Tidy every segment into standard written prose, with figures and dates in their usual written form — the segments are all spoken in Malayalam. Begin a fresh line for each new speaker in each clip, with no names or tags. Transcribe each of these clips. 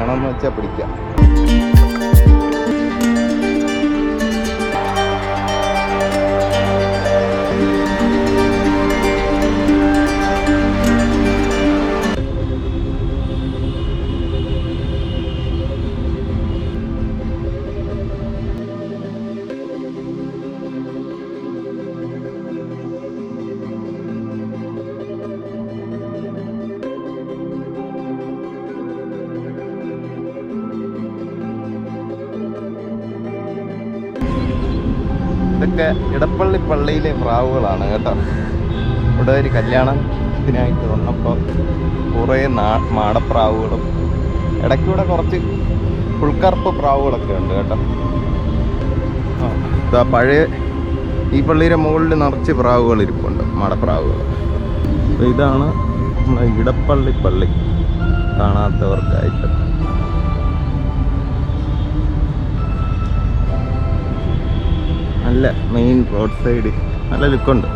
വേണമെന്ന് വെച്ചാൽ പിടിക്കാം. ഇതൊക്കെ ഇടപ്പള്ളി പള്ളിയിലെ പ്രാവുകളാണ് കേട്ടോ. ഇവിടെ ഒരു കല്യാണത്തിനായിട്ട് വന്നപ്പോൾ കുറേ മാടപ്രാവുകളും ഇടയ്ക്കൂടെ കുറച്ച് പുൾക്കറുപ്പ് പ്രാവുകളൊക്കെ ഉണ്ട് കേട്ടോ. ഇതാ പഴയ ഈ പള്ളിയുടെ മുകളിൽ നിറച്ച് പ്രാവുകൾ ഇരിപ്പുണ്ട്, മാടപ്രാവുകൾ. അപ്പോൾ ഇതാണ് നമ്മുടെ ഇടപ്പള്ളി പള്ളി കാണാത്തവർക്കായിട്ട്. നല്ല മെയിൻ റോഡ് സൈഡ് നല്ല ലുക്കുണ്ട്.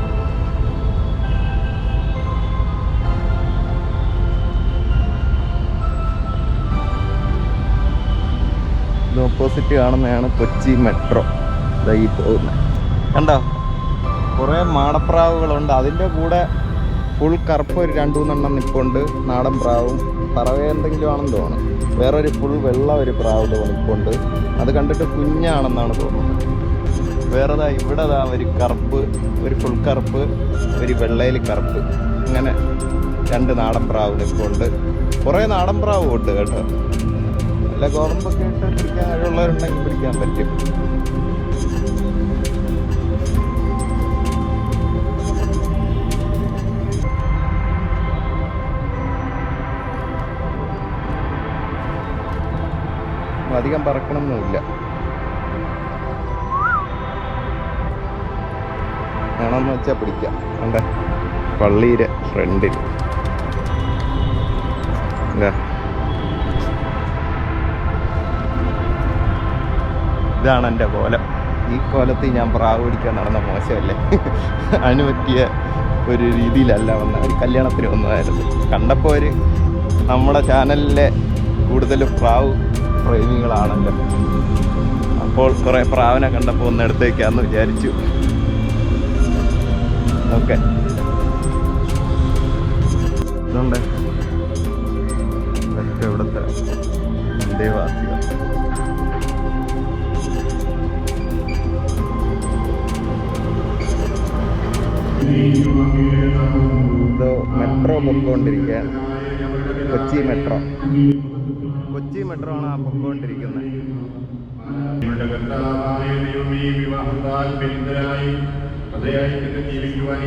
ഇത് ഓപ്പോസിറ്റ് കാണുന്നതാണ് കൊച്ചി മെട്രോ. ഇതായി പോകുന്നത് കണ്ടോ, കുറേ മാടപ്രാവുകളുണ്ട്. അതിൻ്റെ കൂടെ ഫുൾ കറുപ്പ് ഒരു 2-3 നിൽപ്പുണ്ട്. നാടൻ പ്രാവും പറവേ എന്തെങ്കിലും ആണെന്ന് തോന്നുന്നു. വേറൊരു ഫുൾ വെള്ള ഒരു പ്രാവ് നിൽപ്പുണ്ട്. അത് കണ്ടിട്ട് കുഞ്ഞാണെന്നാണ് തോന്നുന്നത്. വേറെ ഇവിടെ ഒരു കറുപ്പ്, ഒരു ഫുൾ കറുപ്പ്, ഒരു വെള്ളയിൽ കറുപ്പ്, അങ്ങനെ 2 നാടൻ പ്രാവ് നിൽപ്പുണ്ട്. കുറേ നാടൻ പ്രാവും ഉണ്ട് കേട്ടോ. നല്ല ഗോതമ്പൊക്കെ ഇട്ട് പിടിക്കാൻ കഴിവുള്ളവരുണ്ടെങ്കിൽ പിടിക്കാൻ പറ്റും. അധികം പറക്കണമെന്നില്ല. വേണമെന്ന് വെച്ചാൽ പിടിക്കാം. കണ്ടേ പള്ളിയുടെ ഫ്രണ്ടിൽ ഇതാണ് എൻ്റെ കോലം. ഈ കോലത്തിൽ ഞാൻ പ്രാവ് പിടിക്കാൻ നടന്ന മോശമല്ലേ? അതിന് പറ്റിയ ഒരു രീതിയിലല്ല വന്ന, ഒരു കല്യാണത്തിന് വന്നതായിരുന്നു. കണ്ടപ്പോൾ നമ്മുടെ ചാനലിലെ കൂടുതലും പ്രാവ് പ്രേമികളാണല്ലോ. അപ്പോൾ കുറേ പ്രാവിനെ കണ്ടപ്പോൾ ഒന്ന് എടുത്തേക്കാന്ന് വിചാരിച്ചു. ഓക്കെ, ഇതുണ്ട് ഇതൊക്കെ ഇവിടുത്തെ ദേവാസികൾ. ഇത് മെട്രോ പൊക്കോണ്ടിരിക്കാൻ, കൊച്ചി മെട്രോ. കൊച്ചി മെട്രോ ആണ് ആ പൊക്കോണ്ടിരിക്കുന്നത്. ജീവിക്കുവാൻ